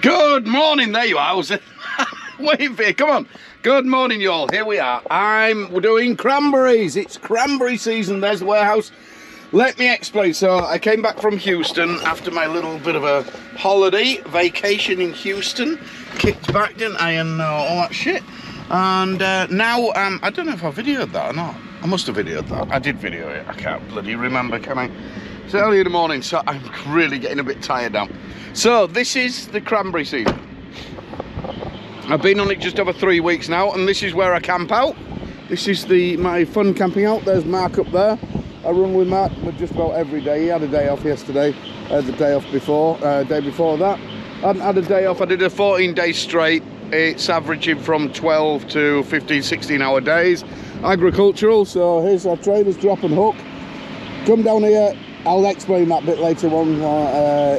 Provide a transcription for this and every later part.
Good morning, there you are. I was waiting for you, come on. Good morning, y'all. Here we are. We're doing cranberries. It's cranberry season. There's the warehouse. Let me explain. So I came back from Houston after my little bit of a holiday, vacation in Houston. Kicked back, didn't I, and all that shit. And now, I don't know if I videoed that or not. I must have videoed that. I did video it. I can't bloody remember, can I? It's early in the morning, so I'm really getting a bit tired now. So this is the cranberry season. I've been on it just over 3 weeks now, and this is where I camp out. This is my fun camping out. There's Mark up there. I run with Mark just about every day. He had a day off yesterday. I had the day off before, day before that. I hadn't had a day off. I did a 14 days straight. It's averaging from 12 to 15, 16 hour days. Agricultural, so here's our trailers, drop and hook. Come down here. I'll explain that bit later on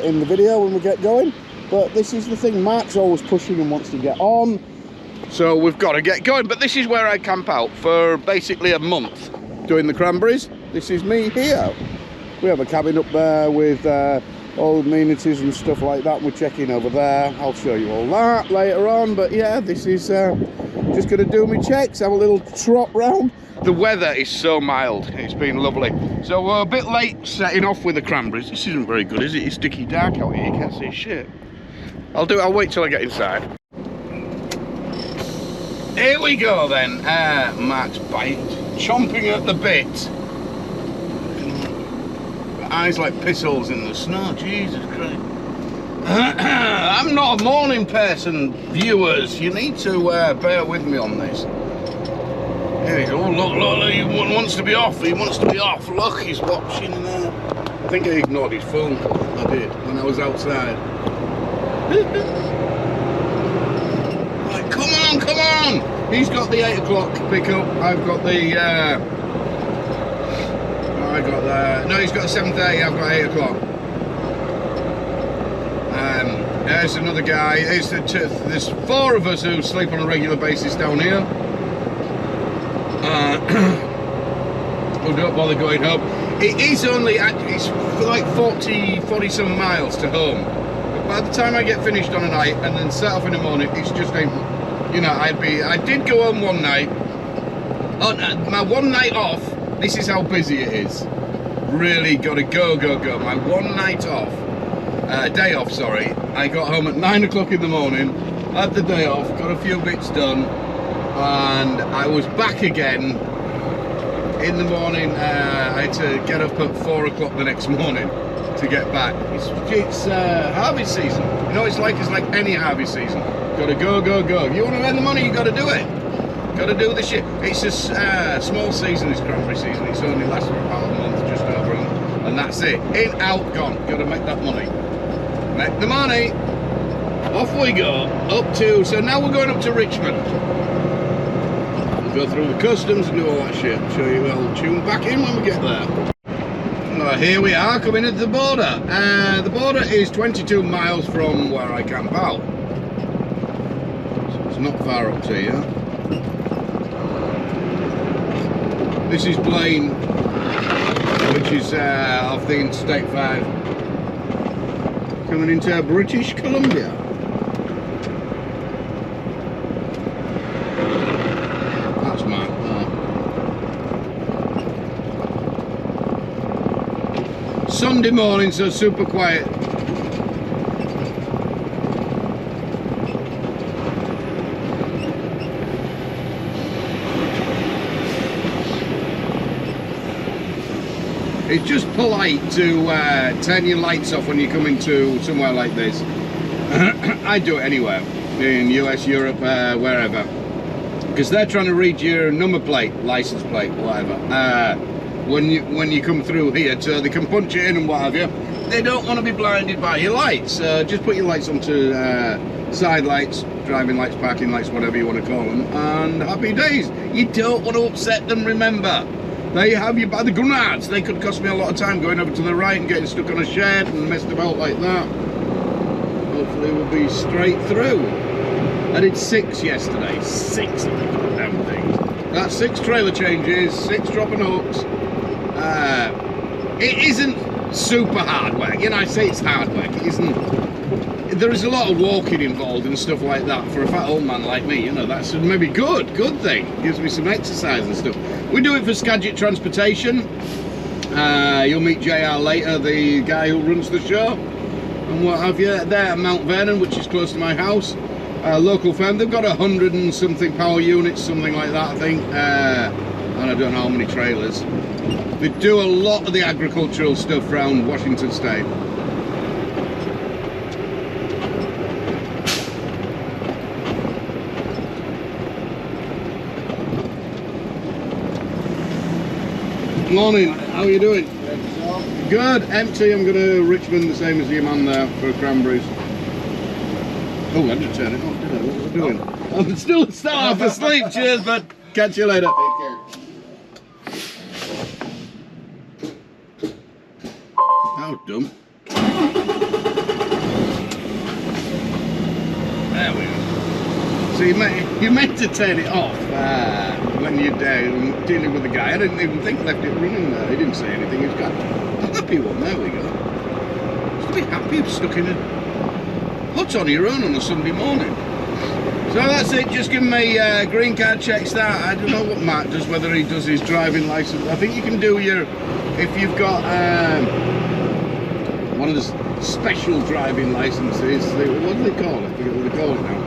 in the video when we get going. But this is the thing, Mark's always pushing and wants to get on. So we've got to get going. But this is where I camp out for basically a month doing the cranberries. This is me here. We have a cabin up there with all the amenities and stuff like that. We're checking over there. I'll show you all that later on. But yeah, this is just going to do me checks, have a little trot round. The weather is so mild, it's been lovely. So we're a bit late setting off with the cranberries. This isn't very good, is it? It's sticky dark out here, you can't see shit. I'll wait till I get inside. Here we go then. Mark's bite, chomping at the bit. Eyes like piss holes in the snow, Jesus Christ. I'm not a morning person, viewers. You need to bear with me on this. Here he goes. Oh, look, he wants to be off. He wants to be off. Look, he's watching there. I think I ignored his phone call. I did, when I was outside. Right, come on. He's got the 8 o'clock pickup. I've got the... no, he's got 7:30. I've got 8 o'clock. There's another guy. There's 4 of us who sleep on a regular basis down here. Who don't bother going home. It is only, it's like 40 some miles to home. But by the time I get finished on a night and then set off in the morning, it's just ain't, you know, I did go home one night. On my one night off, this is how busy it is. Really gotta go. My one night off, day off, sorry. I got home at 9 o'clock in the morning, had the day off, got a few bits done, and I was back again in the morning. I had to get up at 4 o'clock the next morning to get back. It's harvest season. You know, it's like any harvest season. Gotta go. If you want to earn the money, you gotta do it. Gotta do the shit. It's a small season, this cranberry season. It's only lasts for about a month, just over, and that's it. In, out, gone. Gotta make that money. Make the money. Off we go. So now we're going up to Richmond. We'll go through the customs and do all that shit. Show you, I'll tune back in when we get there. Here we are, coming into the border. The border is 22 miles from where I camp out. So it's not far up to here. This is Blaine, which is off the Interstate 5, coming into British Columbia. That's Mark there. Sunday morning, so super quiet. It's just polite to turn your lights off when you come into somewhere like this. I do it anywhere, in US, Europe, wherever. Because they're trying to read your number plate, license plate, whatever. When you come through here, so they can punch it in and what have you. They don't want to be blinded by your lights. Just put your lights onto side lights, driving lights, parking lights, whatever you want to call them, and happy days. You don't want to upset them, remember. They have you by the grenades. They could cost me a lot of time going over to the right and getting stuck on a shed and messed about like that. Hopefully we'll be straight through. I did 6 yesterday. 6 of the goddamn things. That's 6 trailer changes, 6 drop and hooks. It isn't super hard work. You know, I say it's hard work. It isn't. there is a lot of walking involved and stuff like that for a fat old man like me. You know, that's maybe good thing. Gives me some exercise and stuff. We do it for Skagit Transportation. You'll meet JR later, the guy who runs the show and what have you. There at Mount Vernon, which is close to my house. Local firm. They've got 100 and something power units, something like that, I think. And I don't know how many trailers. They do a lot of the agricultural stuff around Washington State. Morning, how are you doing? Good, empty. I'm going to Richmond, the same as your man there, for Cranberries. Oh, I did turn it off, did I? What was I doing? I'm still half asleep. Cheers, bud. Catch you later. Take care. How dumb. There we go. So you meant to turn it off when you're dealing with the guy. I didn't even think left it running there. He didn't say anything. He was got a happy one. There we go. Just be happy stuck in a hut on your own on a Sunday morning. So that's it. Just give me green card check start. I don't know what Matt does, whether he does his driving license. I think you can do your, if you've got one of the special driving licenses, what do they call it? I forget what they call it now.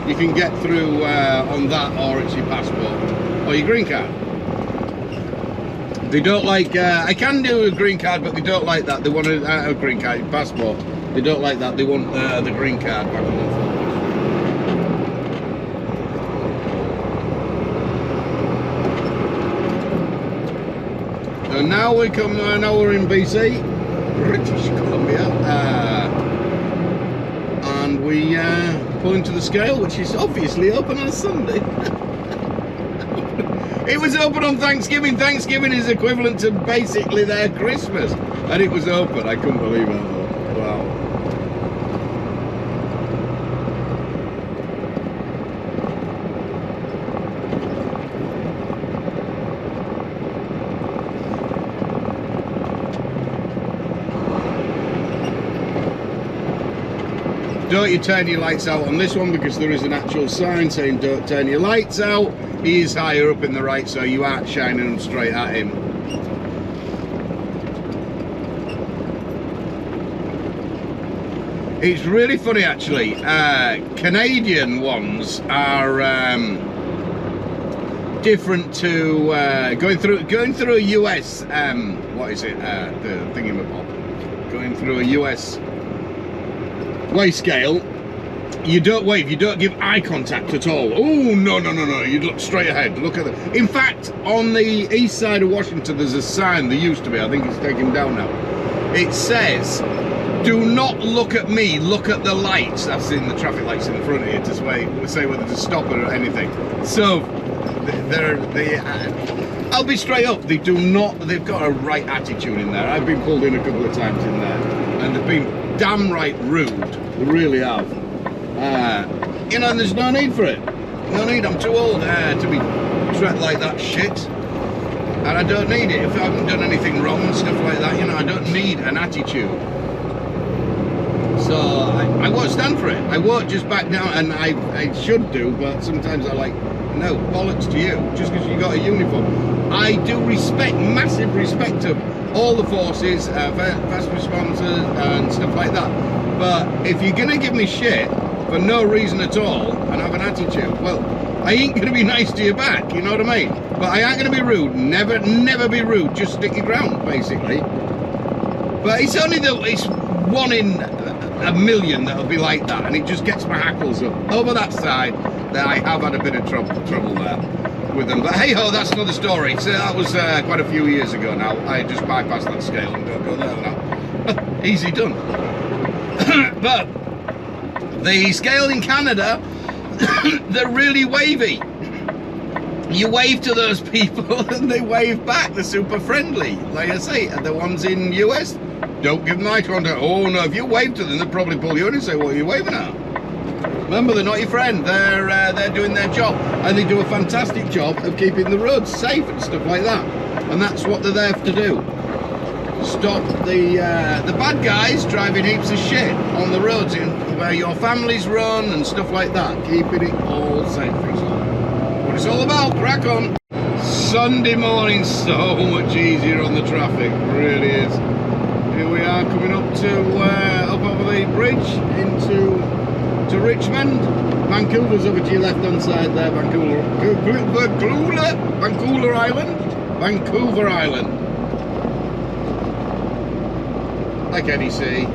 You can get through on that, or it's your passport or your green card. They don't like, I can do a green card, but they don't like that. They want a green card, your passport. They don't like that. They want the green card back and forth. So now we come, now we're in BC, British Columbia, and we pull into the scale, which is obviously open on a Sunday. It was open on Thanksgiving. Thanksgiving is equivalent to basically their Christmas, and it was open. I couldn't believe it. Wow. Don't you turn your lights out on this one, because there is an actual sign saying don't turn your lights out. He is higher up in the right, so you aren't shining them straight at him. It's really funny actually. Canadian ones are different to going through a US what is it, the thingamabob, going through a US weigh scale. You don't wave, you don't give eye contact at all. Oh, no, you look straight ahead. Look at the, in fact, on the east side of Washington, there's a sign, there used to be, I think it's taken down now. It says, do not look at me, look at the lights. That's in the traffic lights in the front here to say whether to stop or anything. So, I'll be straight up, they do not, they've got a right attitude in there. I've been pulled in a couple of times in there, and they've been damn right rude. They really have. You know, and there's no need for it. No need. I'm too old to be treated like that shit. And I don't need it. If I haven't done anything wrong and stuff like that, you know, I don't need an attitude. So I won't stand for it. I won't just back down, and I should do, but sometimes I like, no, bollocks to you, just because you got a uniform. I do respect, massive respect of all the forces, fast responders and stuff like that. But if you're gonna give me shit for no reason at all and have an attitude, well, I ain't gonna be nice to you back, you know what I mean? But I ain't gonna be rude. Never be rude. Just stick your ground, basically. But it's only it's one in a million that'll be like that, and it just gets my hackles up. Over that side, that I have had a bit of trouble there with them. But hey ho, that's another story. So that was quite a few years ago now. I just bypassed that scale and don't go there now. Easy done. But the scale in Canada, they're really wavy. You wave to those people and they wave back. They're super friendly. Like I say, the ones in US, don't give them eye contact. Oh no, if you wave to them, they'll probably pull you in and say, what are you waving at? Remember, they're not your friend. They're doing their job, and they do a fantastic job of keeping the roads safe and stuff like that. And that's what they're there to do. stop the bad guys driving heaps of shit on the roads in where your families run and stuff like that, keeping it all safe. What it's all about. Crack on. Sunday morning, so much easier on the traffic, really is. Here we are coming up to up over the bridge into Richmond. Vancouver's over to your left hand side there. Vancouver Island. Like any sea,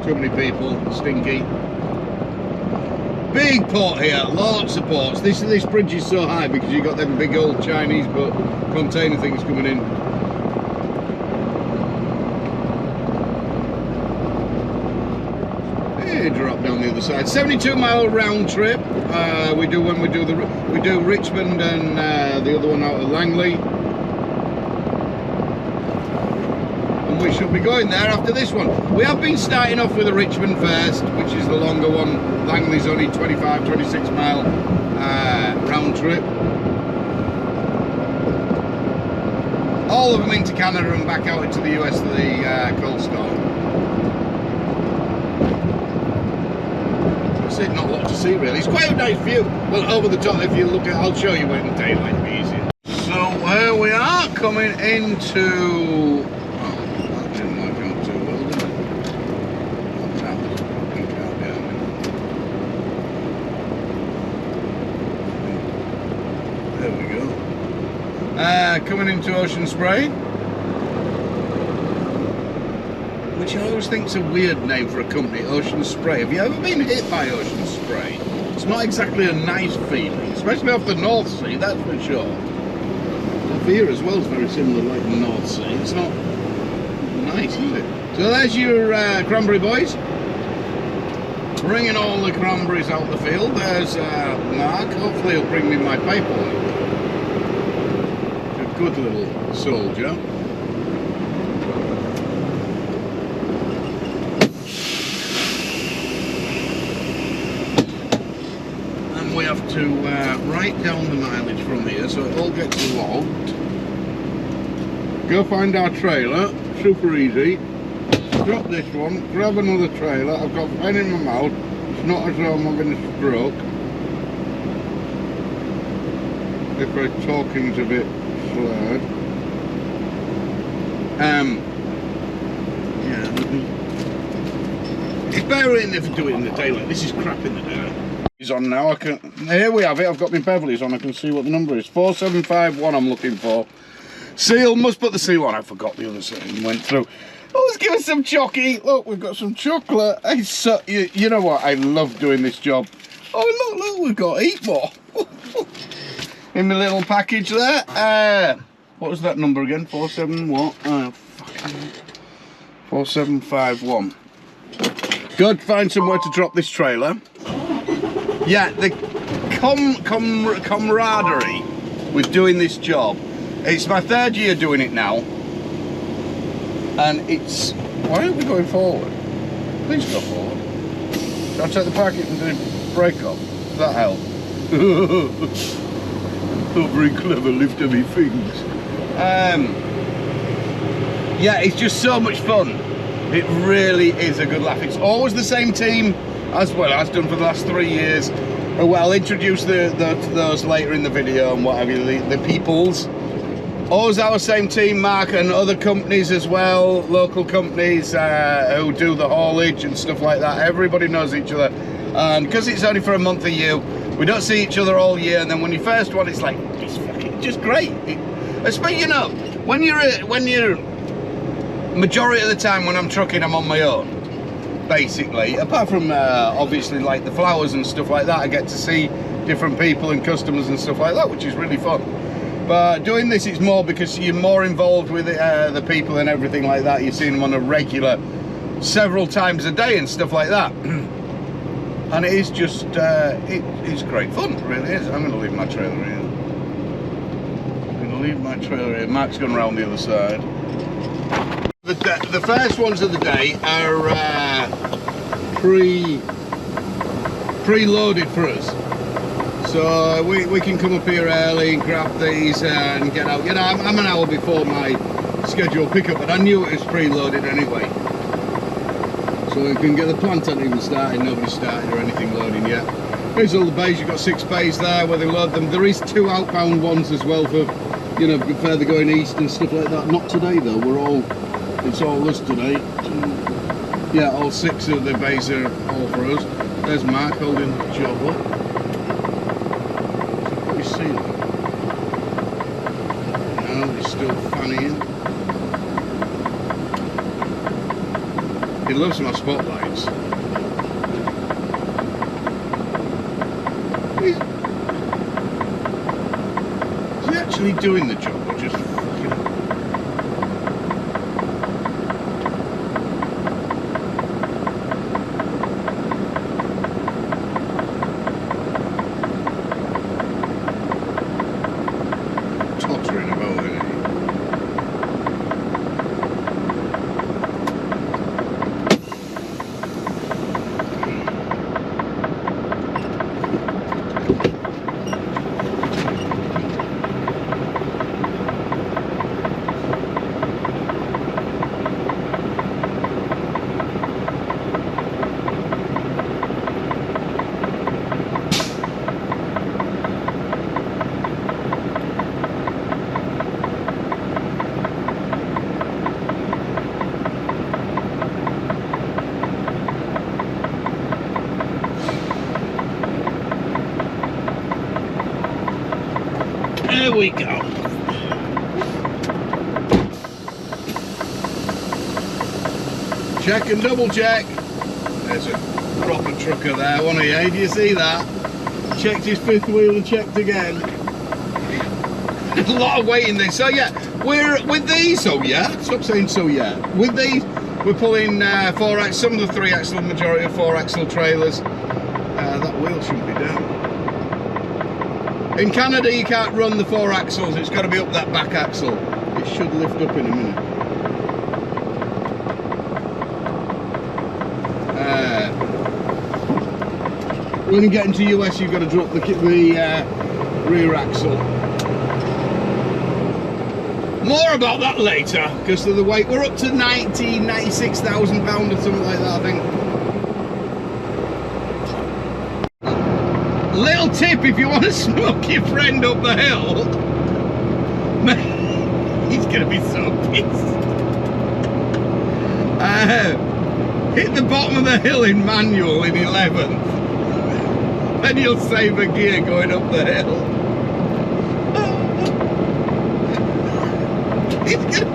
too many people, stinky. Big port here, lots of ports. This bridge is so high because you've got them big old Chinese boat container things coming in. Hey, drop down the other side. 72-mile round trip. We do Richmond and the other one out of Langley. We should be going there after this one. We have been starting off with a Richmond first, which is the longer one. Langley's only 26 mile round trip. All of them into Canada and back out into the US for the cold storm. That's it, not a lot to see really. It's quite a nice view. Well, over the top, if you look at, I'll show you when the daylight will be easier. So here we are coming into. Coming into Ocean Spray, which I always think is a weird name for a company, Ocean Spray. Have you ever been hit by Ocean Spray? It's not exactly a nice feeling, especially off the North Sea, that's for sure. Up here as well is very similar, like the North Sea. It's not nice, is it? So there's your cranberry boys. Bringing all the cranberries out the field. There's Mark, hopefully he'll bring me my paperwork. Good little soldier. And we have to write down the mileage from here so it all gets logged. Go find our trailer, super easy. Drop this one, grab another trailer. I've got pen in my mouth. It's not as though I'm having a stroke. If my talking's a bit slurred. Yeah. It's better in if you do it in the daylight. This is crap in the daylight. It's on now. Here we have it. I've got my Beverleys on. I can see what the number is. 4751 I'm looking for. Seal, must put the seal on. I forgot the other side. Went through. Oh, let's give us some chocky. Look, we've got some chocolate. It's so, you know what? I love doing this job. Oh, look, we've got 8 more. In my little package there. What was that number again? 47 what? 4751. Good, find somewhere to drop this trailer. Yeah, the camaraderie with doing this job. It's my 3rd year doing it now. And it's... Why aren't we going forward? Please go forward. Shall I take the packet and do brake off? Does that help? Not very clever, lift heavy things. Yeah, it's just so much fun. It really is a good laugh. It's always the same team as well as done for the last 3 years. Well, I'll introduce those later in the video and what have you, the peoples. Always our same team, Mark, and other companies as well, local companies who do the haulage and stuff like that. Everybody knows each other. And because it's only for a month a year, we don't see each other all year, and then when you first one, it's like, it's fucking just great. Especially, you know, when you're majority of the time when I'm trucking, I'm on my own, basically. Apart from obviously like the flowers and stuff like that, I get to see different people and customers and stuff like that, which is really fun. But doing this, it's more because you're more involved with the people and everything like that. You're seeing them on a regular, several times a day and stuff like that. And it is just, it's great fun, it really is. I'm going to leave my trailer here. Mark's going round the other side. The first ones of the day are pre-loaded for us. So we can come up here early and grab these and get out. You know, I'm an hour before my scheduled pickup, but I knew it was preloaded anyway. So we can get the plant hasn't even started, nobody's started or anything loading yet. Here's all the bays, you've got 6 bays there where they load them. There is 2 outbound ones as well for, you know, further going east and stuff like that. Not today though, it's all us today. Yeah, all 6 of the bays are all for us. There's Mark holding the job up. What you see? No, he's still fanning. He loves my spotlights. Is he actually doing the job or just fucking up? Tottering about, isn't he? There we go. Check and double check. There's a proper trucker there, wasn't he? Hey, do you see that? Checked his 5th wheel and checked again. A lot of waiting there. So yeah, we're with these. So yeah, stop saying so yeah. With these, we're pulling 4-axle, some of the 3-axle, majority of 4-axle trailers. That wheel shouldn't be down. In Canada, you can't run the 4 axles, it's got to be up that back axle. It should lift up in a minute. When you get into US, you've got to drop the rear axle. More about that later, because of the weight. We're up to 96,000 pounds or something like that, I think. Little tip, if you want to smoke your friend up the hill, he's going to be so pissed. Hit the bottom of the hill in manual in 11th. Then you'll save a gear going up the hill. He's gonna,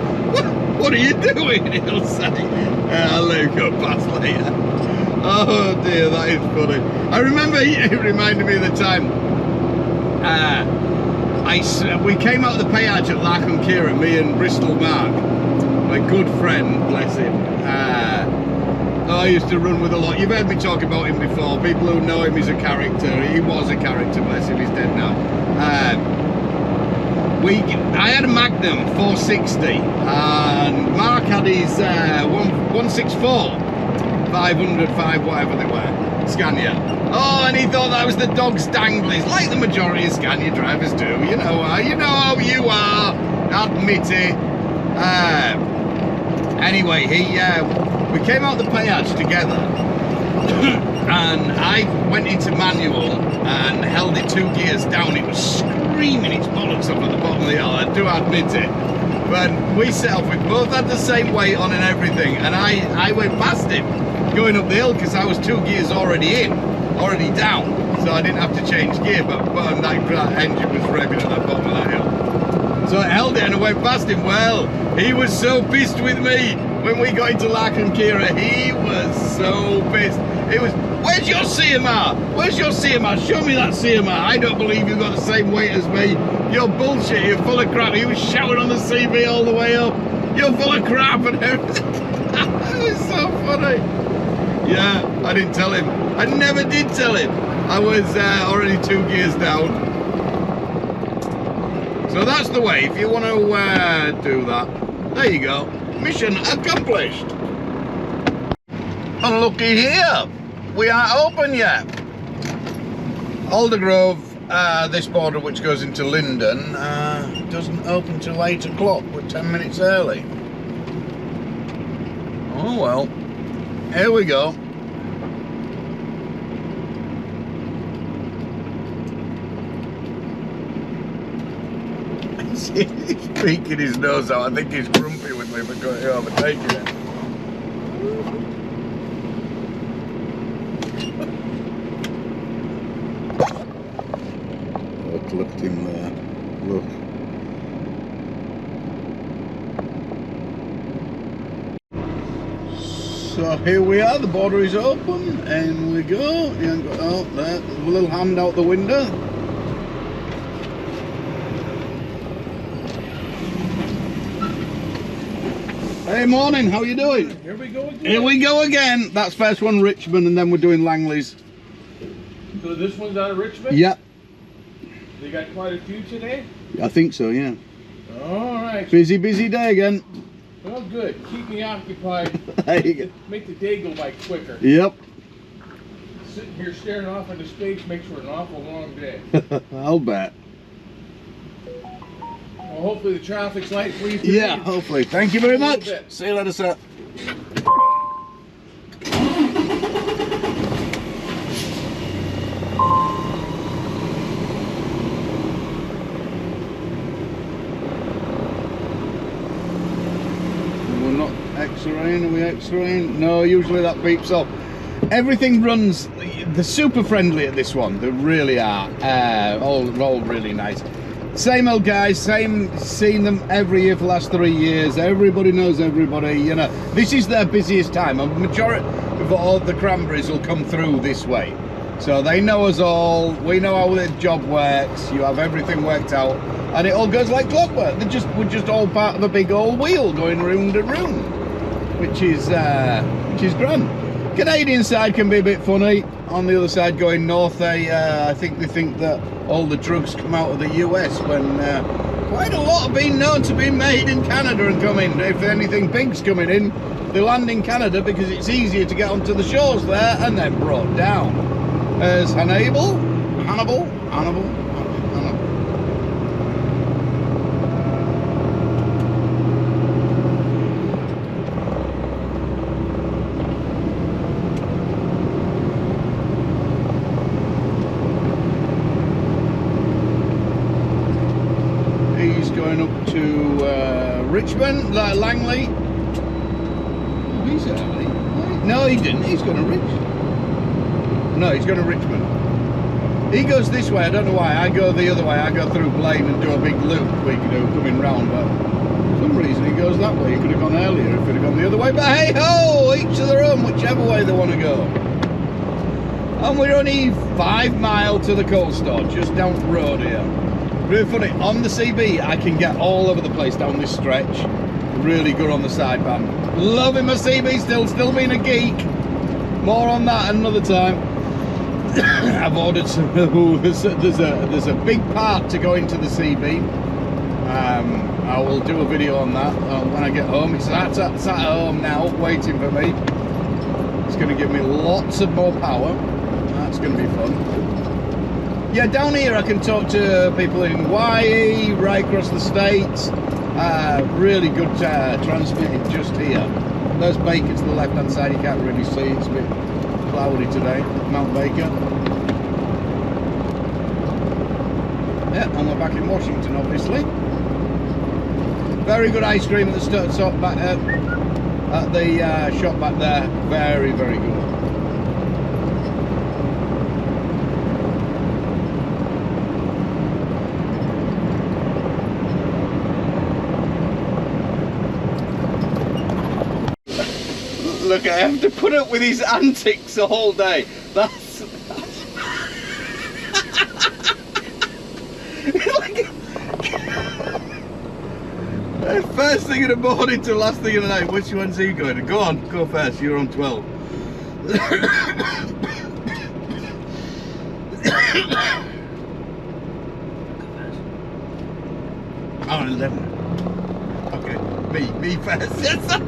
what are you doing? He'll say. I'll let him go past later. Oh dear, that is funny. I remember it reminded me of the time we came out of the payage at Langley, me and Bristol Mark, my good friend, bless him. I used to run with a lot. You've heard me talk about him before. People who know him, he's a character. He was a character, bless him, he's dead now. I had a Magnum 460 and Mark had his 164. 500, 5 whatever they were, Scania. Oh, and he thought that was the dog's danglies, like the majority of Scania drivers do. You know how you are, admit it. Anyway, we came out the payage together and I went into manual and held it 2 gears down. It was screaming its bollocks up at the bottom of the hill, I do admit it. But we set off, we both had the same weight on and everything, and I went past him going up the hill because I was 2 gears already down, so I didn't have to change gear, but that engine was revving at the bottom of that hill. So I held it and I went past him. Well, he was so pissed with me when we got into Langley. He was so pissed. It was, where's your CMR? Where's your CMR? Show me that CMR. I don't believe you've got the same weight as me. You're bullshit, you're full of crap. He was shouting on the CV all the way up. You're full of crap and everything. It was so funny. Yeah, I didn't tell him. I never did tell him. I was already 2 gears down. So that's the way. If you want to do that, there you go. Mission accomplished. And looky here, we aren't open yet. Aldergrove this border, which goes into Linden, doesn't open till 8 o'clock. We're 10 minutes early. Oh well, here we go. He's peeking his nose out. I think he's grumpy with me for overtaking it. Look at him there. Look. So here we are. The border is open, and we go. Oh, there's a little hand out the window. Hey, morning. How you doing? Here we go again. Here we go again. That's first one Richmond, and then we're doing Langley's. So this one's out of Richmond? Yep. They got quite a few today? I think so, yeah. All right. Busy day again. Well, good. Keep me occupied. There you go. Make the day go by quicker. Yep. Sitting here staring off into space makes for an awful long day. I'll bet. Well, hopefully the traffic's light for you today. Yeah, hopefully. Thank you very much. bit. See you later, sir. We're not X-raying, are we X-raying? No, usually that beeps up. Everything runs, they're super friendly at this one, they really are. All really nice. Same old guys, seen them every year for the last 3 years. Everybody knows everybody, you know. This is their busiest time. A majority of all the Cranberries will come through this way. So they know us all, we know how the job works, you have everything worked out, and it all goes like clockwork. We're just all part of a big old wheel going round and round, which is grand. Canadian side can be a bit funny. On the other side, going north, I think they think that all the drugs come out of the US, when quite a lot have been known to be made in Canada and come in. If anything big's coming in, they land in Canada because it's easier to get onto the shores there and then brought down. As Hannibal. He's going up to Richmond, Langley. Oh, he's early. No, he didn't. He's going to Richmond. No, he's going to Richmond. He goes this way, I don't know why. I go the other way. I go through Blaine and do a big loop we can do coming round, but for some reason he goes that way. He could have gone earlier if he'd have gone the other way, but hey ho, each to their own, whichever way they want to go. And we're only 5 miles to the coal store, just down the road here. Really funny, on the CB I can get all over the place down this stretch. Really good on the sideband. Loving my CB still being a geek. More on that another time. I've ordered some. There's a big part to go into the CB. I will do a video on that when I get home. It's sat at home now, waiting for me. It's going to give me lots of more power. That's going to be fun. Yeah, down here I can talk to people in Hawaii, right across the states. Really good transmitting just here. There's Baker to the left hand side, you can't really see, it's a bit cloudy today, Mount Baker. Yeah, and we're back in Washington obviously. Very good ice cream at the shop back at the shop back there, very good. Look, I have to put up with his antics the whole day. That's first thing in the morning to last thing in the night. Which one's he going to? Go on, go first. You're on 12. On 11. Okay, me first. Yes.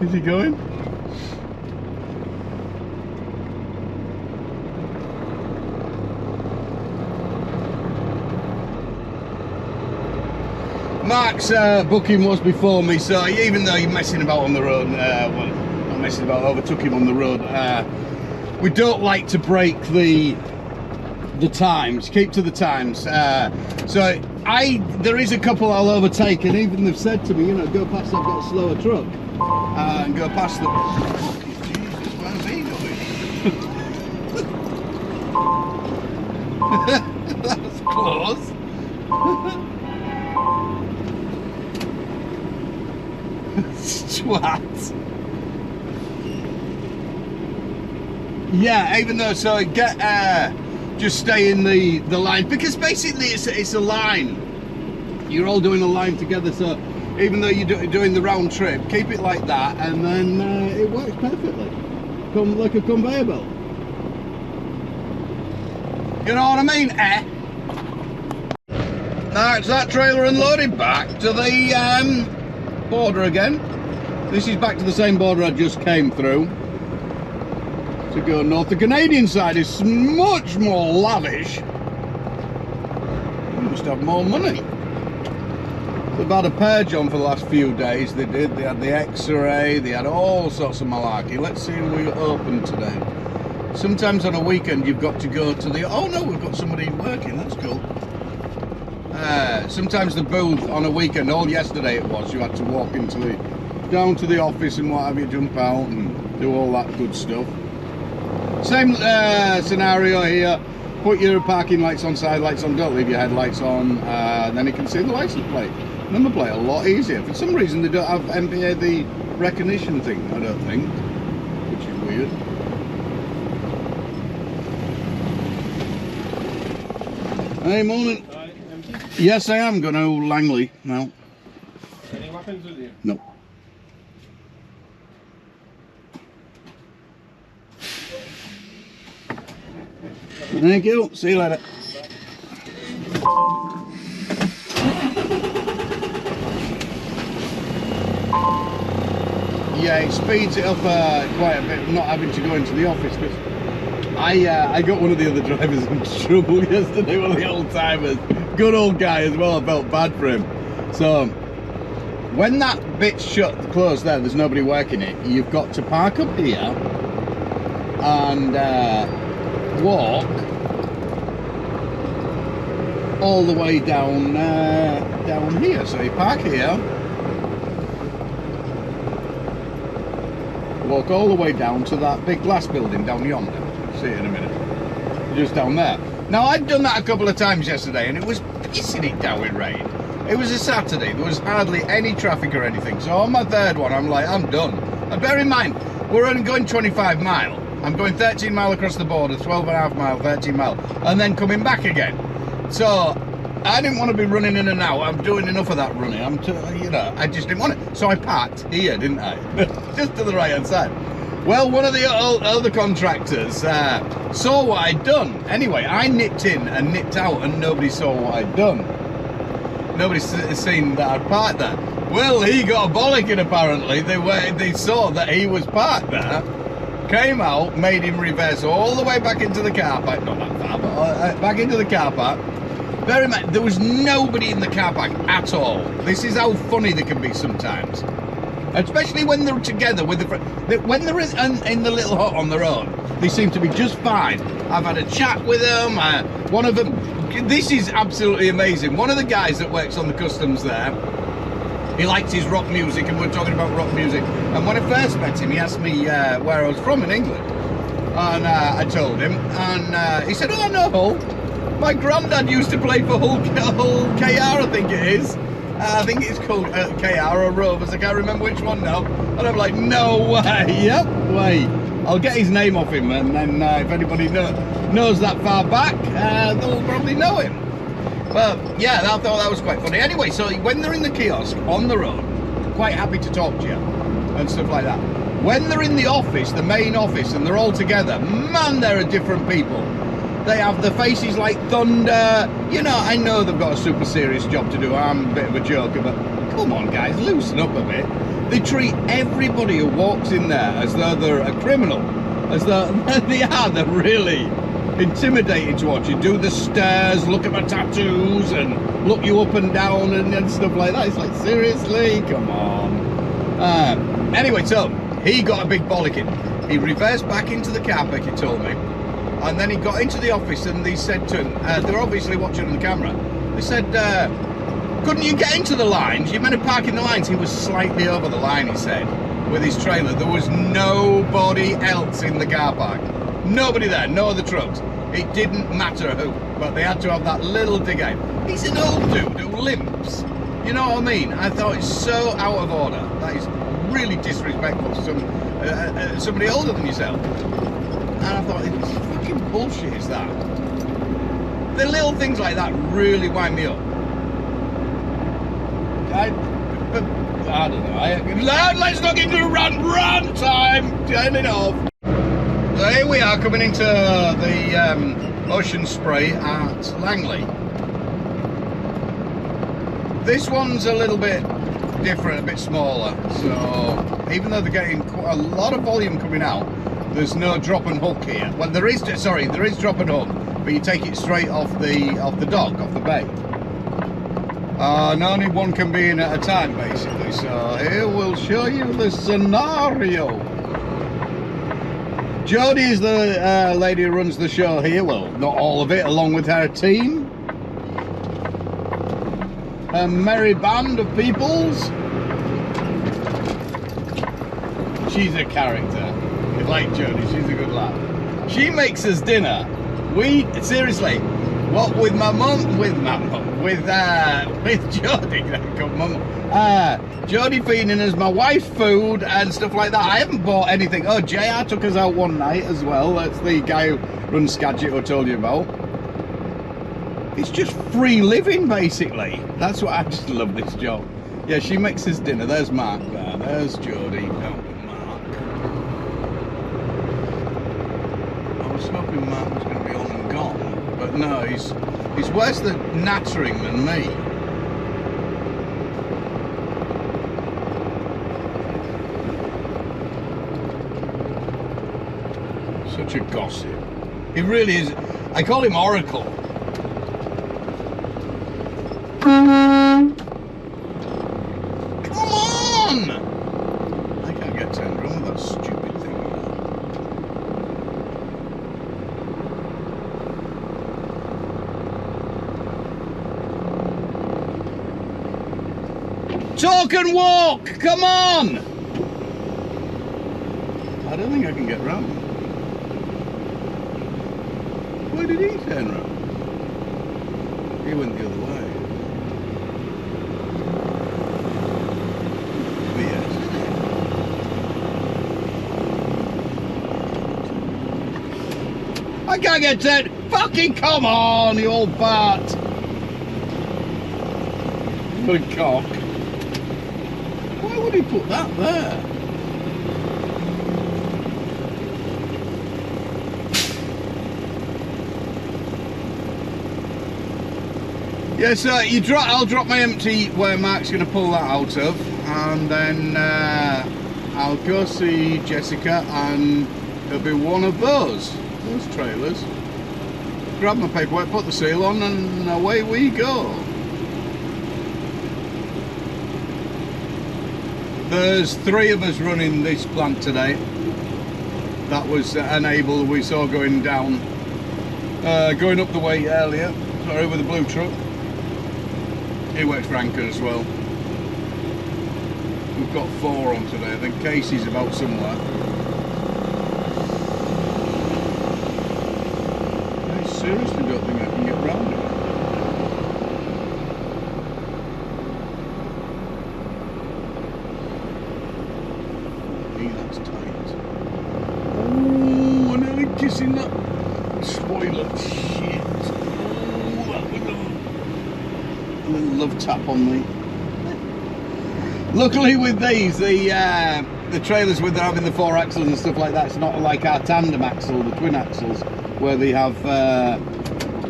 Is he going? Mark's booking was before me, so even though you're messing about on the road, well, not messing about, overtook him on the road, we don't like to break the times, keep to the times. So there is a couple I'll overtake, and even they've said to me, you know, go past, I've got a slower truck, and go past them. Fucking Jesus, where's he going? That's close. Twat. Yeah, even though, so get just stay in the line, because basically it's a line. You're all doing a line together, so even though you're doing the round trip, keep it like that, and then it works perfectly. Come like a conveyor belt. You know what I mean? Now it's that trailer unloaded back to the border again. This is back to the same border I just came through to go north. The Canadian side is much more lavish. You must have more money. They've had a purge on for the last few days. They did. They had the X-ray. They had all sorts of malarkey. Let's see if we open today. Sometimes on a weekend you've got to go to the... Oh no, we've got somebody working. That's cool. Sometimes the booth on a weekend, all yesterday it was, you had to walk into down to the office and what have you, jump out and do all that good stuff. Same scenario here. Put your parking lights on, side lights on, don't leave your headlights on, then you can see the license plate. Number plate a lot easier. For some reason they don't have MPA the recognition thing, I don't think, which is weird. Hey, morning. Yes, I am going to Langley now. Any weapons with you? No. Thank you. See you later. Yeah, it speeds it up quite a bit, not having to go into the office. Because I got one of the other drivers in trouble yesterday, one of the old timers. Good old guy as well, I felt bad for him. So, when that bit's closed there, there's nobody working it, you've got to park up here and walk all the way down here. So you park here, walk all the way down to that big glass building down yonder. See it in a minute. Just down there. Now, I'd done that a couple of times yesterday and it was pissing it down with rain. It was a Saturday, there was hardly any traffic or anything. So on my third one, I'm like, I'm done. And bear in mind, we're only going 25 mile. I'm going 13 mile across the border, 12.5 mile, 13 mile, and then coming back again. So I didn't want to be running in and out. I'm doing enough of that running. You know, I just didn't want it. So I parked here, didn't I? Just to the right hand side. Well, one of the other contractors saw what I'd done. Anyway, I nipped in and nipped out and nobody saw what I'd done. Nobody's seen that I'd parked there. Well, he got a bollocking apparently. They saw that he was parked there, came out, made him reverse all the way back into the car park. Not that far, but back into the car park. Very much, there was nobody in the car park at all. This is how funny they can be sometimes. Especially when they're together with when they're in the little hut on their own, they seem to be just fine. I've had a chat with them. One of them, this is absolutely amazing. One of the guys that works on the customs there, he likes his rock music, and we're talking about rock music. And when I first met him, he asked me where I was from in England, and I told him, and he said, "Oh no, my granddad used to play for Hull KR, I think it is." I think it's called KR or Rovers, I can't remember which one now. And I'm like, no way, yep, way. I'll get his name off him, and then if anybody knows that far back, they'll probably know him. But yeah, I thought that was quite funny. Anyway, so when they're in the kiosk on the road, quite happy to talk to you and stuff like that. When they're in the office, the main office, and they're all together, man, there are different people. They have the faces like thunder. You know, I know they've got a super serious job to do. I'm a bit of a joker, but come on, guys, loosen up a bit. They treat everybody who walks in there as though they're a criminal, as though they're really intimidating to watch. You do the stares, look at my tattoos, and look you up and down and stuff like that. It's like, seriously, come on. Anyway, so he got a big bollocking. He reversed back into the car park, he told me, and then he got into the office and they said to him, they're obviously watching on the camera, they said, couldn't you get into the lines? You're meant to park in the lines. He was slightly over the line, he said, with his trailer. There was nobody else in the car park. Nobody there, no other trucks. It didn't matter who, but they had to have that little dig out. He's an old dude who limps. You know what I mean? I thought it's so out of order. That is really disrespectful to somebody older than yourself. And I thought, it's fucking bullshit is that. The little things like that really wind me up. I don't know. Let's not get into run time. Turn it off. So here we are coming into the ocean spray at Langley. This one's a little bit different, a bit smaller. So even though they're getting quite a lot of volume coming out, there's no drop and hook here. Well, there is drop and hook, but you take it straight off the dock, off the bay. And only one can be in at a time, basically. So here we'll show you the scenario. Jodie is the lady who runs the show here. Well, not all of it, along with her team. A merry band of peoples. She's a character. You like Jodie, she's a good lad. She makes us dinner. Seriously, what with my mum, with Jodie, Jodie feeding us my wife's food and stuff like that. I haven't bought anything. Oh, JR took us out one night as well. That's the guy who runs Skagit who I told you about. It's just free living, basically. That's what I just love this job. Yeah, she makes us dinner. There's Mark there. There's Jodie. Oh, Mark. I was hoping Mark was going to be on and gone, but no, he's worse than nattering than me. Such a gossip. He really is. I call him Oracle. Come on! I can't get turned around with that stupid thing. Talk and walk! Come on! I don't think I can get round. Where did he turn round? He went the other way. I can't get turned. Fucking come on, you old fart. What a cock. Why would he put that there? Yeah, so I'll drop my empty where Mark's going to pull that out of, and then I'll go see Jessica, and it'll be one of those trailers. Grab my paperwork, put the seal on, and away we go. There's 3 of us running this plant today. That was Enable we saw going down, going up the way earlier. Sorry, with the blue truck. He works for Anchor as well. We've got 4 on today. I think Casey's about somewhere. I seriously don't think I can get round it. Hey, that's tight. Oh, I'm nearly kissing that spoiler. Shit. Oh, that was a little love tap on me. Luckily with these, the trailers with having the 4 axles and stuff like that, it's not like our tandem axle, the twin axles, where they have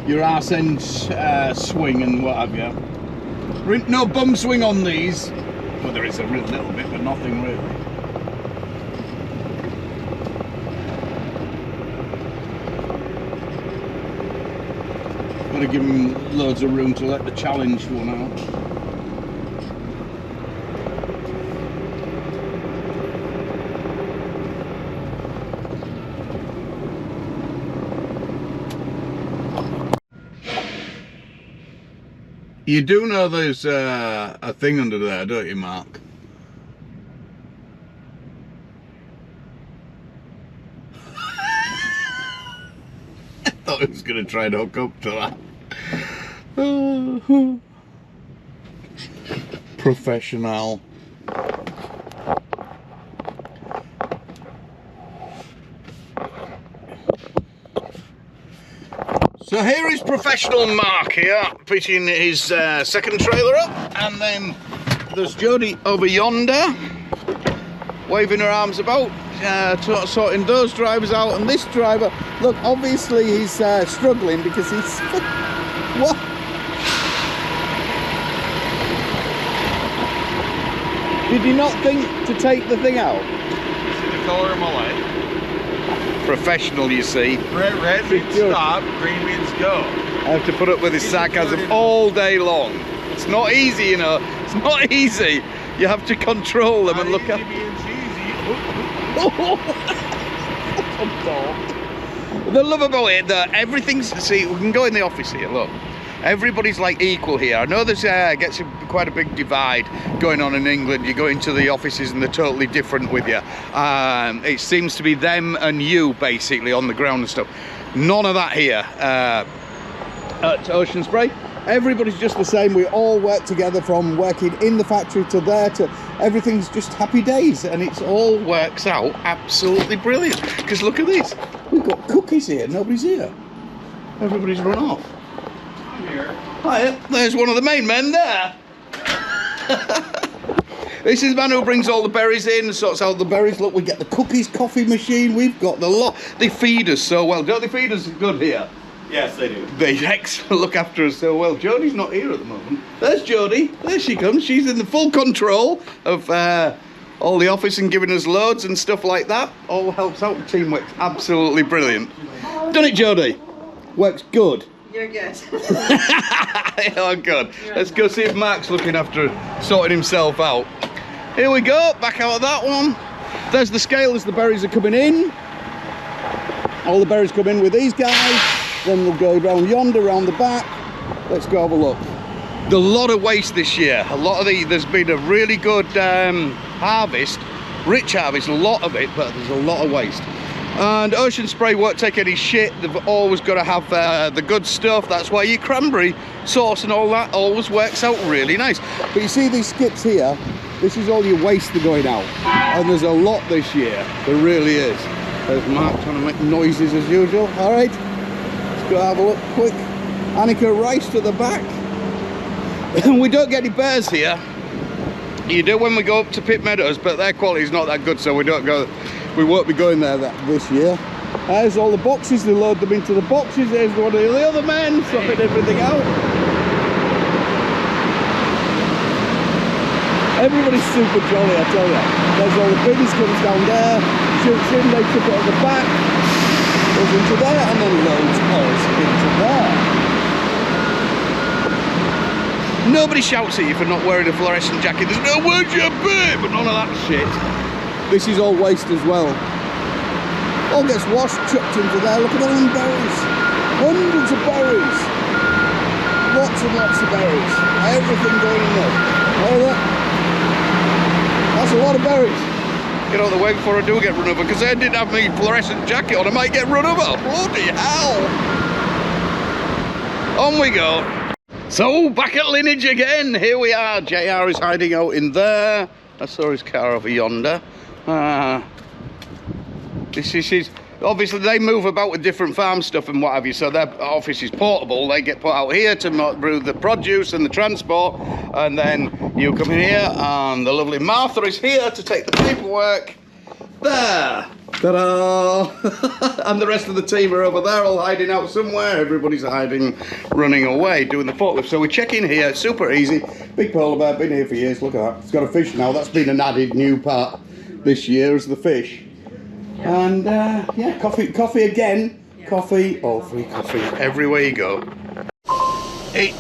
your arse end swing and what have you. No bum swing on these. Well, there is a little bit, but nothing really. Got to to give him loads of room to let the challenged one out. You do know there's a thing under there, don't you, Mark? I thought he was going to try and hook up to that. Professional. So here is professional Mark here, putting his second trailer up, and then there's Jodie over yonder, waving her arms about, sorting those drivers out, and this driver, look, obviously he's struggling because he's... What? Did he not think to take the thing out? See the colour of my light? Professional, you see. Red means stop, green means go. I have to put up with his sarcasm all day long. It's not easy, you know. It's not easy. You have to control them and look at... The love about it, that everything's... See, we can go in the office here, look. Everybody's like equal here. I know there's gets quite a big divide going on in England. You go into the offices and they're totally different with you. It seems to be them and you basically on the ground and stuff. None of that here at Ocean Spray. Everybody's just the same. We all work together, from working in the factory to there to everything's just happy days, and it all works out absolutely brilliant. Because look at this, we've got cookies here. Nobody's here. Everybody's run off. Here. Hi, there's one of the main men there. This is the man who brings all the berries in, sorts out the berries. Look, we get the cookies, coffee machine. We've got the lot. They feed us so well. Don't they feed us good here? Yes, they do. They look after us so well. Jodie's not here at the moment. There's Jodie. There she comes. She's in the full control of all the office and giving us loads and stuff like that. All helps out. The team works absolutely brilliant. Done it, Jodie? Works good. You're good. Oh, good. Let's go see if Mark's looking after sorting himself out. Here we go, back out of that one. There's the scale as the berries are coming in. All the berries come in with these guys. Then they'll go round yonder, round the back. Let's go have a look. A lot of waste this year. There's been a really good harvest, rich harvest, a lot of it, but there's a lot of waste. And Ocean Spray won't take any shit. They've always got to have the good stuff. That's why your cranberry sauce and all that always works out really nice. But you see these skips here, this is all your waste that are going out. And there's a lot this year. There really is. There's Mark trying to make noises as usual. All right, let's go have a look quick. Annika Rice to the back. We don't get any bears here. You do when we go up to Pit Meadows, but their quality is not that good, so we don't go. We won't be going there this year. There's all the boxes. They load them into the boxes. There's one of the other men sorting everything out. Everybody's super jolly, I tell you. There's all the bins, comes down there, shoots in, they took it on the back, goes into there, and then loads us into there. Nobody shouts at you for not wearing a fluorescent jacket. There's no where's your bit, but none of that shit. This is all waste as well. All gets washed, chucked into there. Look at all them berries. Hundreds of berries. Lots and lots of berries. Everything going in there. All that. That's a lot of berries. Get out of the way before I do get run over, because I didn't have my fluorescent jacket on. I might get run over. Bloody hell. On we go. So, back at Lineage again. Here we are. JR is hiding out in there. I saw his car over yonder. This is obviously they move about with different farm stuff and what have you, so their office is portable. They get put out here to brew the produce and the transport, and then you come in here and the lovely Martha is here to take the paperwork. There, ta-da! And the rest of the team are over there all hiding out somewhere. Everybody's hiding, running away, doing the forklift. So we check in here, super easy. Big polar bear, been here for years, look at that. It's got a fish now. That's been an added new part this year, is the fish. And yeah, coffee again. Coffee, all free coffee, everywhere you go. It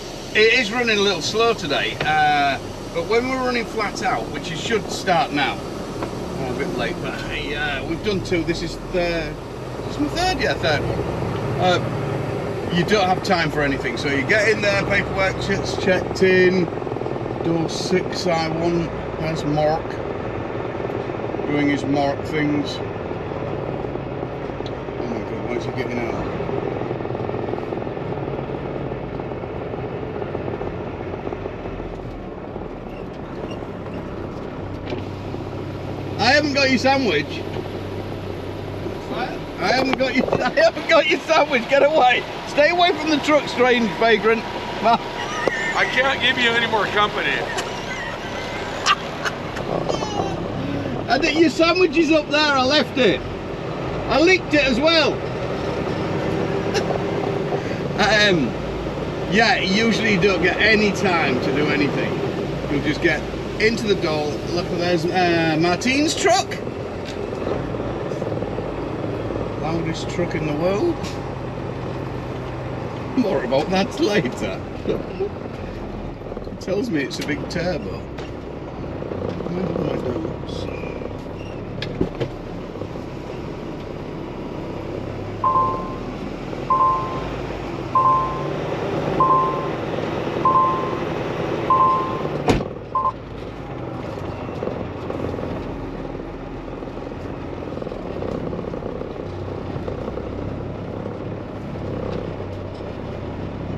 is running a little slow today, but when we're running flat out, which it should start now, a bit late, but we've done 2. This is my third one. You don't have time for anything, so you get in there, paperwork shit's checked in, door 6 I want, there's Mark, doing his Mark things. Oh my god, why is he getting out? I haven't got your sandwich. I haven't got your sandwich. Get away. Stay away from the truck, strange vagrant. I can't give you any more company. I think your sandwich is up there. I left it. I licked it as well. Yeah, usually you don't get any time to do anything. You'll just get into the door. Look, there's Martine's truck. Loudest truck in the world. More about that later. It tells me it's a big turbo. Where are my notes?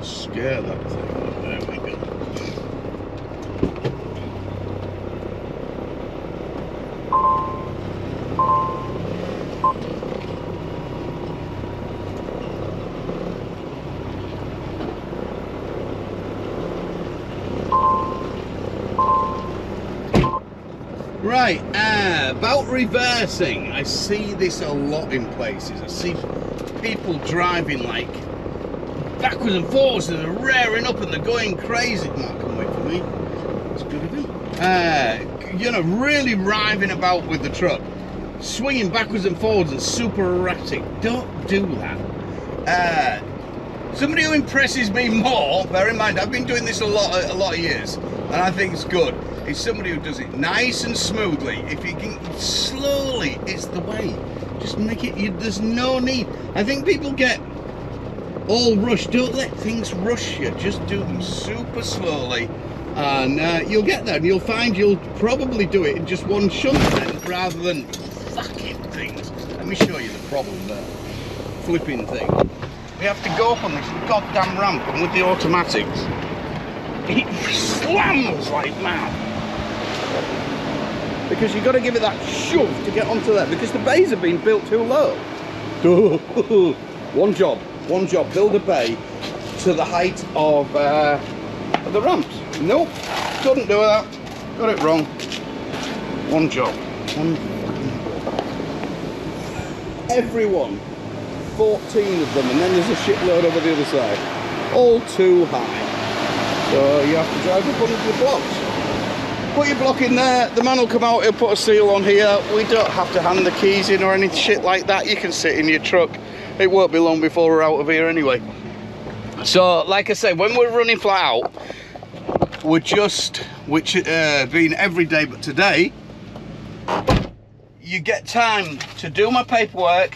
Scare that thing. There we go. Right, about reversing. I see this a lot in places. I see people driving like backwards and forwards and they're rearing up and they're going crazy. Mark can wait for me. That's good of him. You know, really driving about with the truck, swinging backwards and forwards and super erratic. Don't do that. Somebody who impresses me more, bear in mind I've been doing this a lot of years, and I think it's good, is somebody who does it nice and smoothly. If you can slowly, it's the way. Just make it. There's no need. I think people get all rushed. Don't let things rush you. Just do them super slowly, and you'll get there. And you'll find you'll probably do it in just one shunt then, rather than fucking things. Let me show you the problem there. Flipping thing. We have to go up on this goddamn ramp, and with the automatics, it slams like mad. Because you've got to give it that shove to get onto there, because the bays have been built too low. One job, build a bay to the height of the ramps. Nope, couldn't do that, got it wrong. One job, everyone, 14 of them, and then there's a shitload over the other side, all too high. So you have to drive up under the blocks. Put your block in there, the man will come out, he'll put a seal on here. We don't have to hand the keys in or any shit like that. You can sit in your truck. It won't be long before we're out of here anyway. So, like I say, when we're running flat out, we're just, which being every day but today, you get time to do my paperwork,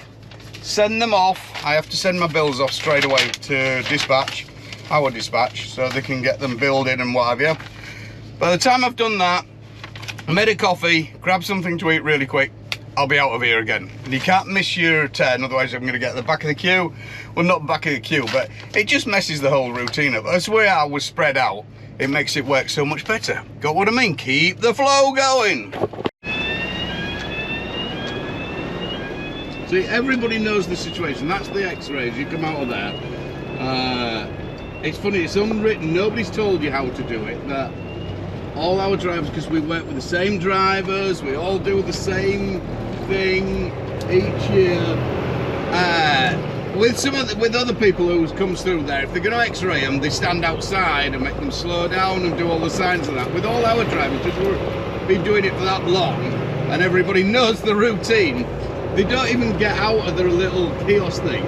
send them off. I have to send my bills off straight away to dispatch, our dispatch, so they can get them billed in and what have you. By the time I've done that, I made a coffee, grab something to eat really quick, I'll be out of here again. And you can't miss your turn, otherwise I'm going to get the back of the queue. Well, not back of the queue, but it just messes the whole routine up. That's the way I was spread out. It makes it work so much better. Got what I mean? Keep the flow going. See, everybody knows the situation. That's the X-rays. You come out of there. It's funny, it's unwritten. Nobody's told you how to do it. That all our drivers, because we work with the same drivers, we all do the same thing each year. With other people who comes through there, if they're going to X-ray them, they stand outside and make them slow down and do all the signs of that. With all our drivers, because we've been doing it for that long, and everybody knows the routine, they don't even get out of their little kiosk thing.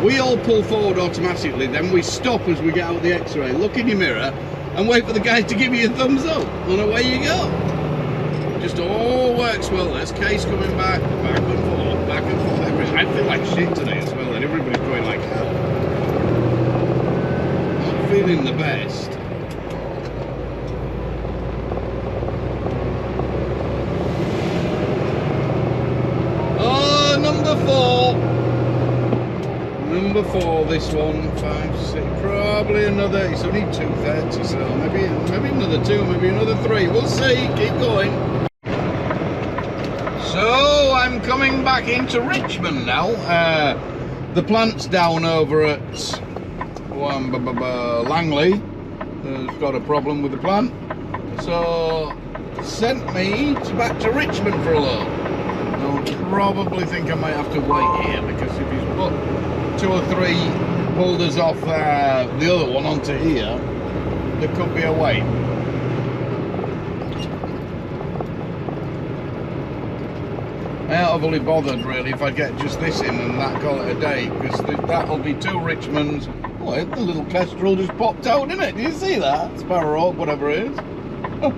We all pull forward automatically, then we stop as we get out the X-ray, look in your mirror, and wait for the guys to give you a thumbs up, and away you go. Just all works well. There's Case coming back and forth, back and forth. I feel like shit today as well, and everybody's going like hell. Not feeling the best. Oh, number 4. Number 4, this one, 5, 6, probably another, it's only 2:30, so maybe another 2, maybe another 3, we'll see, keep going. So, I'm coming back into Richmond now. The plant's down over at Langley. Has got a problem with the plant. So, sent me back to Richmond for a load. I'll probably think I might have to wait here, because if he's put 2 or 3 boulders off the other one onto here, there could be a wait. I ain't overly bothered really if I get just this in and that, call it a day, because that'll be 2 Richmonds. Oh, the little kestrel just popped out, didn't it? Do you see that? Sparrow, whatever it is. Oh.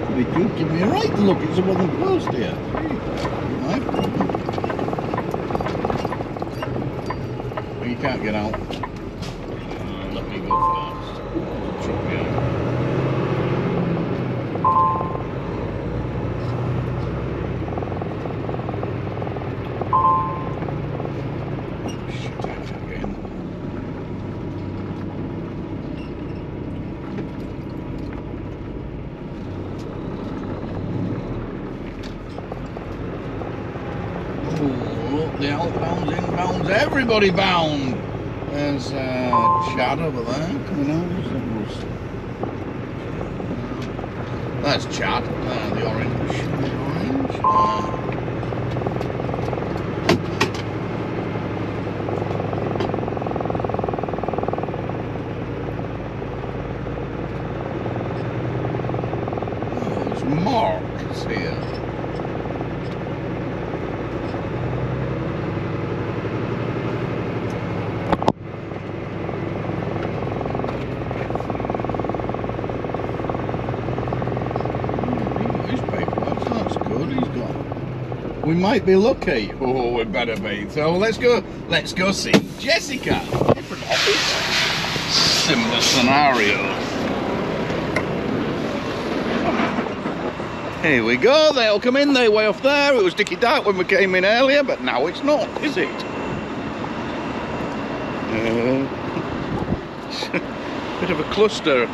Pretty good. Give me a right look. It's up on the post here. Well, you can't get out. Let me go first. Truck behind. The outbounds, inbounds, everybody bound. There's Chad over there coming out. That's Chad. The orange. There's Mark is here. We might be lucky. Oh, we better be. So let's go see Jessica. Different office. Similar scenario. Here we go. They'll come in. They way off there. It was dicky dark when we came in earlier, but now it's not, is it? Bit of a cluster.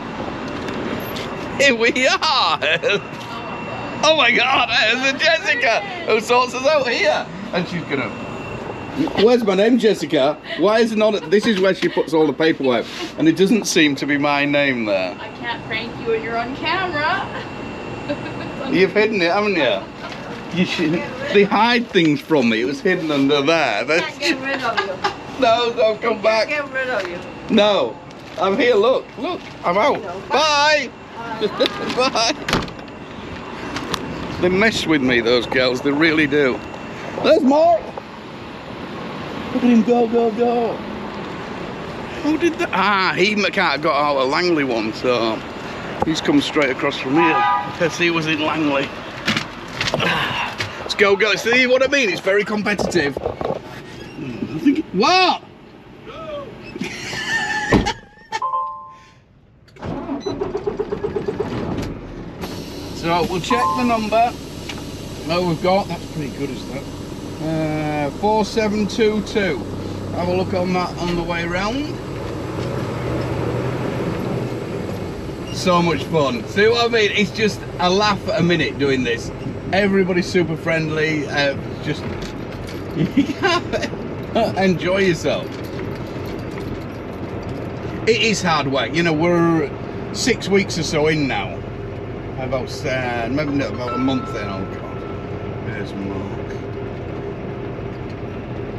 Here we are. Oh my God, there's Jessica who sorts us out here. And she's gonna... Where's my name, Jessica? Why is it not... This is where she puts all the paperwork. And it doesn't seem to be my name there. I can't prank you when you're on camera. You've hidden it, haven't you? They hide things from me. It was hidden under there. I can't get rid of you. No, don't come back. I can't get rid of you. No. I'm here, look, I'm out. No. Bye. Bye. They mess with me, those girls, they really do. There's Mark. Look at him go. Who did that? Ah, he can't have got out of Langley one, so he's come straight across from here. Because he was in Langley. Let's go. See what I mean? It's very competitive. What? So we'll check the number. Oh, we've got, that's pretty good, is that? 4722. Have a look on that on the way round. So much fun. See what I mean? It's just a laugh a minute doing this. Everybody's super friendly. Just enjoy yourself. It is hard work. You know, we're 6 weeks or so in now. About maybe not, about a month then. Oh God. There's Mark.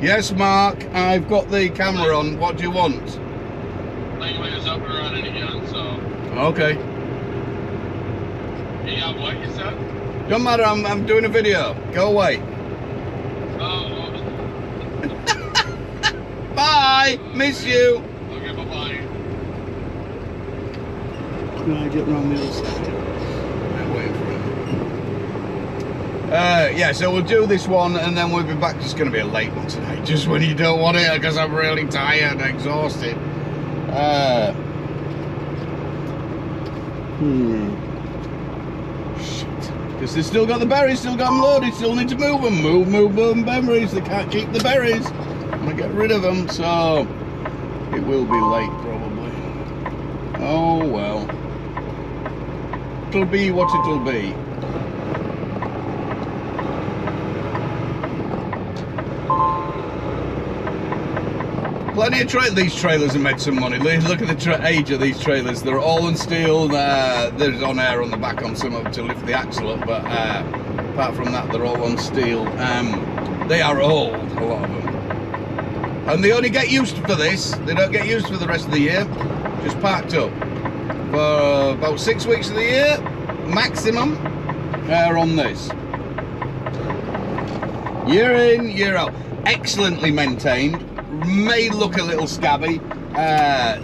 Yes, Mark. I've got the camera on. What do you want? Langley is up and running again, so. Okay. Yeah, what you said? Don't matter. I'm doing a video. Go away. Oh. Bye. Miss you. Okay, bye-bye. Can I get round the other side? I'm waiting for him. Yeah, so we'll do this one and then we'll be back. It's going to be a late one tonight, just when you don't want it, because I'm really tired and exhausted. Shit. Because they've still got the berries, still got them loaded, still need to move them. Move them, berries. They can't keep the berries. I'm going to get rid of them, so it will be late probably. Oh well. It'll be what it'll be. Plenty of these trailers have made some money. Look at the age of these trailers. They're all on steel. There's on air on the back on some of them to lift the axle up, but apart from that, they're all on steel. They are old, a lot of them. And they only get used for this. They don't get used for the rest of the year. Just parked up. For about 6 weeks of the year, maximum, are on this. Year in, year out. Excellently maintained. May look a little scabby.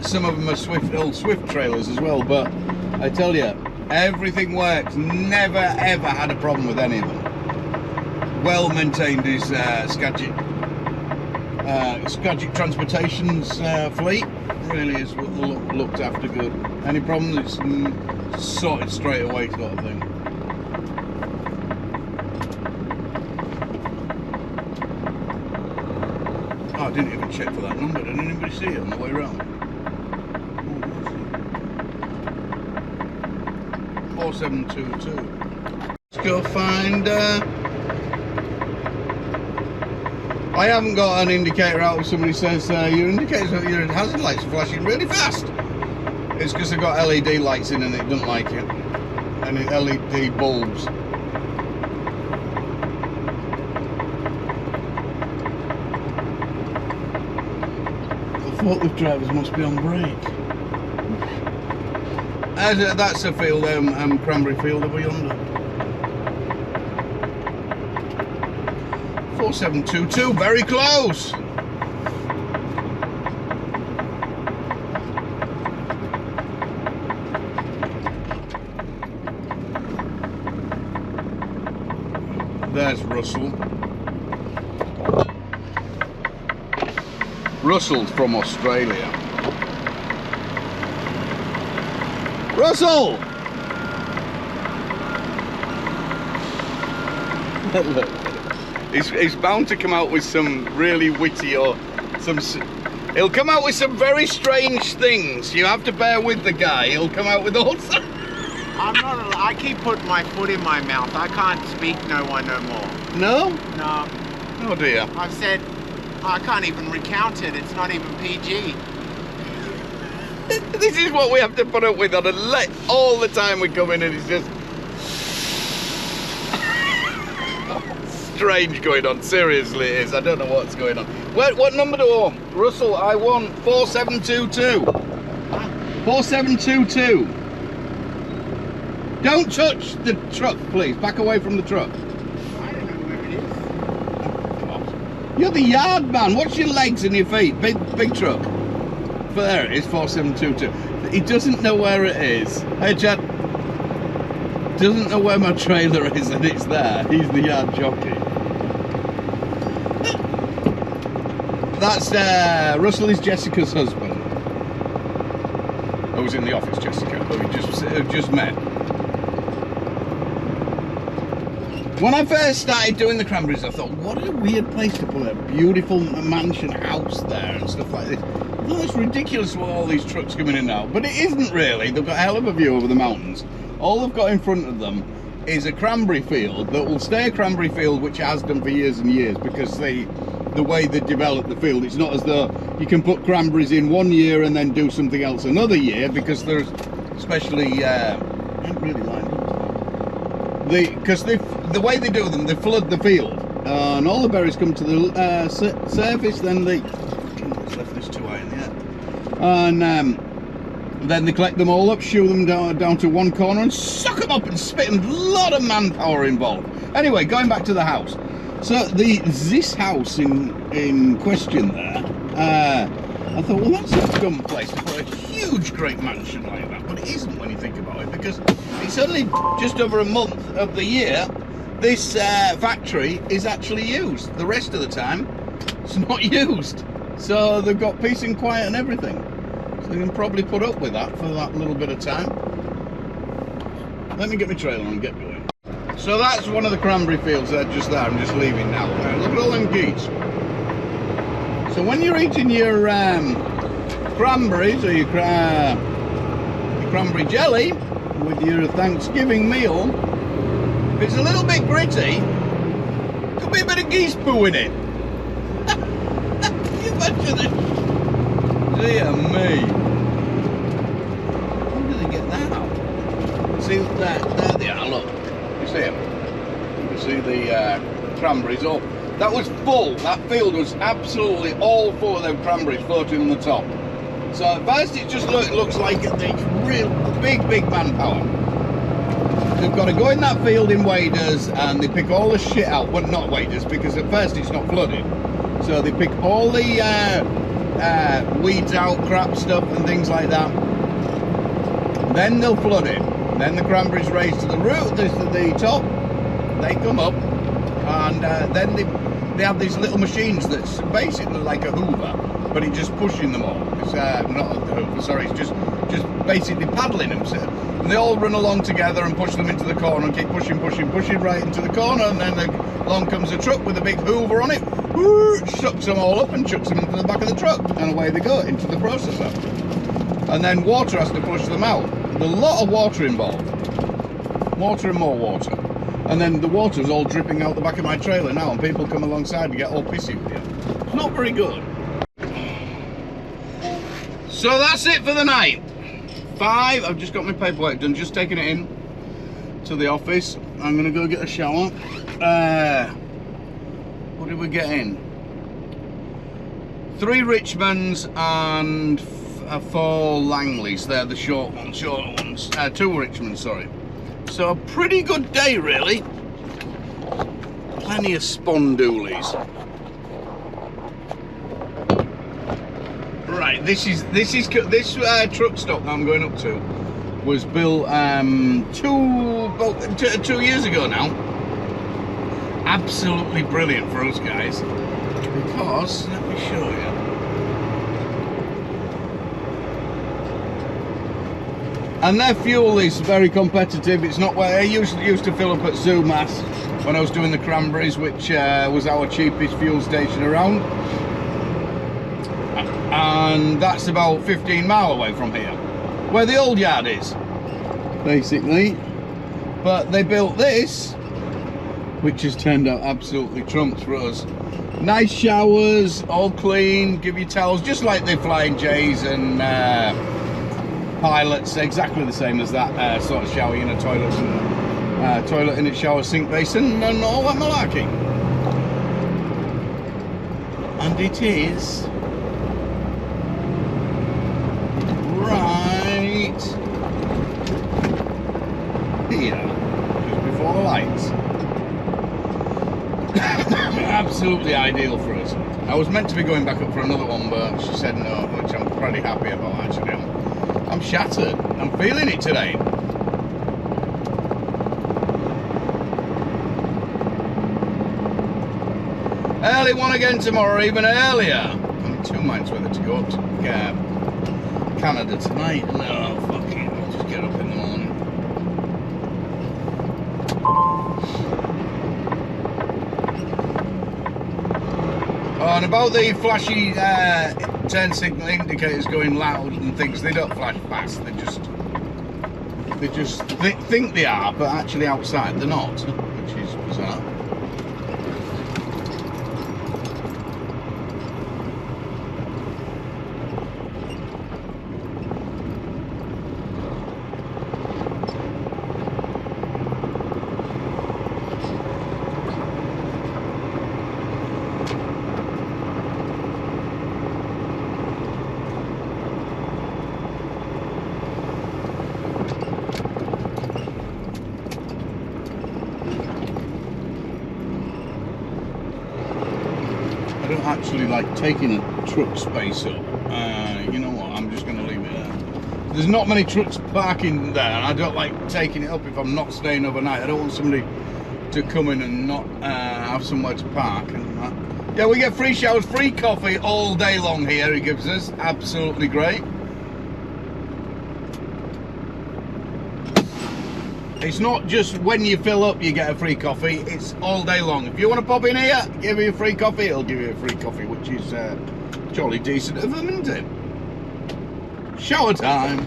Some of them are old Swift trailers as well, but I tell you, everything works. Never ever had a problem with any of them. Well maintained is Skagit Transportation's fleet. Really is looked after good. Any problems, it's sorted straight away, sort of thing. Oh, I didn't even check for that number. Did anybody see it on the way round? Oh, 4722. Let's go find. I haven't got an indicator out if somebody says your hazard lights are flashing really fast. It's because I've got LED lights in and it doesn't like it. And LED bulbs. Forklift drivers must be on break. That's a field, Cranberry field over yonder. 4722, very close. There's Russell. Russell's from Australia. Russell! Look. He's bound to come out with some really witty or some... He'll come out with some very strange things. You have to bear with the guy. He'll come out with all sorts. I keep putting my foot in my mouth. I can't speak no one no more. No? No. Oh dear. I've said I can't even recount it. It's not even PG. This is what we have to put up with on all the time we come in, and it's just strange going on. Seriously, it is. I don't know what's going on. What number do I want? Russell, I want 4722. 4722. Don't touch the truck, please. Back away from the truck. I don't know where it is. Come on. You're the yard man. Watch your legs and your feet. Big truck. There it is, 4722. He doesn't know where it is. Hey, Chad. Doesn't know where my trailer is, and it's there. He's the yard jockey. That's Russell is Jessica's husband. I was in the office, Jessica, but we just met. When I first started doing the Cranberries, I thought, what a weird place to put a beautiful mansion house there and stuff like this. Oh, it's ridiculous with all these trucks coming in now, but it isn't really. They've got a hell of a view over the mountains. All they've got in front of them is a cranberry field that will stay a cranberry field, which has done for years and years, because the way they develop the field, it's not as though you can put cranberries in one year and then do something else another year, because there's especially I ain't really lined up. Because the way they do them, they flood the field, and all the berries come to the surface. Then they left this too high in the air, and then they collect them all up, shoo them down to one corner, and suck them up and spit them. A lot of manpower involved. Anyway, going back to the house. So this house in question there I thought, well, that's a scum place to put a huge, great mansion like that. But it isn't when you think about it, because it's only just over a month of the year this factory is actually used. The rest of the time, it's not used. So they've got peace and quiet and everything. So they can probably put up with that for that little bit of time. Let me get my trailer and get going. So that's one of the cranberry fields there, just there. I'm just leaving now. Look at all them geese. So when you're eating your cranberries or your cranberry jelly with your Thanksgiving meal, if it's a little bit gritty, could be a bit of geese poo in it. Can you imagine it? Dear me. How do they get that out? See, there they are, look. You see them? You can see the cranberries all. That was full. That field was absolutely all full of them cranberries floating on the top. So at first it just looks like it's real big manpower. They've got to go in that field in waders and they pick all the shit out. Well, not waders, because at first it's not flooded. So they pick all the weeds out, crap stuff and things like that. Then they'll flood it. Then the cranberries raise to the root, to the top. They come up. And then they have these little machines that's basically like a Hoover, but it's just pushing them all. It's not a Hoover, sorry, it's just basically paddling them. So, and they all run along together and push them into the corner and keep pushing right into the corner, and then along comes a truck with a big Hoover on it, sucks them all up and chucks them into the back of the truck, and away they go into the processor. And then water has to push them out. There's a lot of water involved. Water and more water. And then the water's all dripping out the back of my trailer now, and people come alongside and get all pissy with you. It's not very good. So that's it for the night. 5, I've just got my paperwork done, just taking it in to the office. I'm gonna go get a shower. What did we get in? 3 Richmonds and 4 Langleys. They're the short ones. 2 Richmonds, sorry. So a pretty good day, really. Plenty of spondoolies. Right, this truck stop that I'm going up to was built 2 years ago now. Absolutely brilliant for us guys, because let me show you. And their fuel is very competitive. It's not where I used to fill up at Zoomass when I was doing the cranberries, which was our cheapest fuel station around. And that's about 15 miles away from here, where the old yard is, basically. But they built this, which has turned out absolutely trumps for us. Nice showers, all clean, give you towels, just like the Flying J's and Pilots, exactly the same as that sort of shower, you know, toilet in its shower sink basin and all that malarkey. And it is right here, just before the lights. Absolutely ideal for us. I was meant to be going back up for another one, but she said no, which I'm pretty happy about actually. I'm shattered. I'm feeling it today. Early one again tomorrow, even earlier. I'm in 2 minds whether to go up to Canada tonight. No, fuck it. I'll just get up in the morning. Oh, and about the flashy turn signal indicators going loud and things, they don't flash fast. They just think they are, but actually outside they're not, which is bizarre. I don't actually like taking a truck space up. You know what, I'm just going to leave it there. There's not many trucks parking there, and I don't like taking it up if I'm not staying overnight. I don't want somebody to come in and not have somewhere to park. And yeah, we get free showers, free coffee all day long here, he gives us. Absolutely great. It's not just when you fill up you get a free coffee, it's all day long. If you want to pop in here, give you a free coffee, he'll give you a free coffee, which is jolly decent of him, isn't it? Shower time.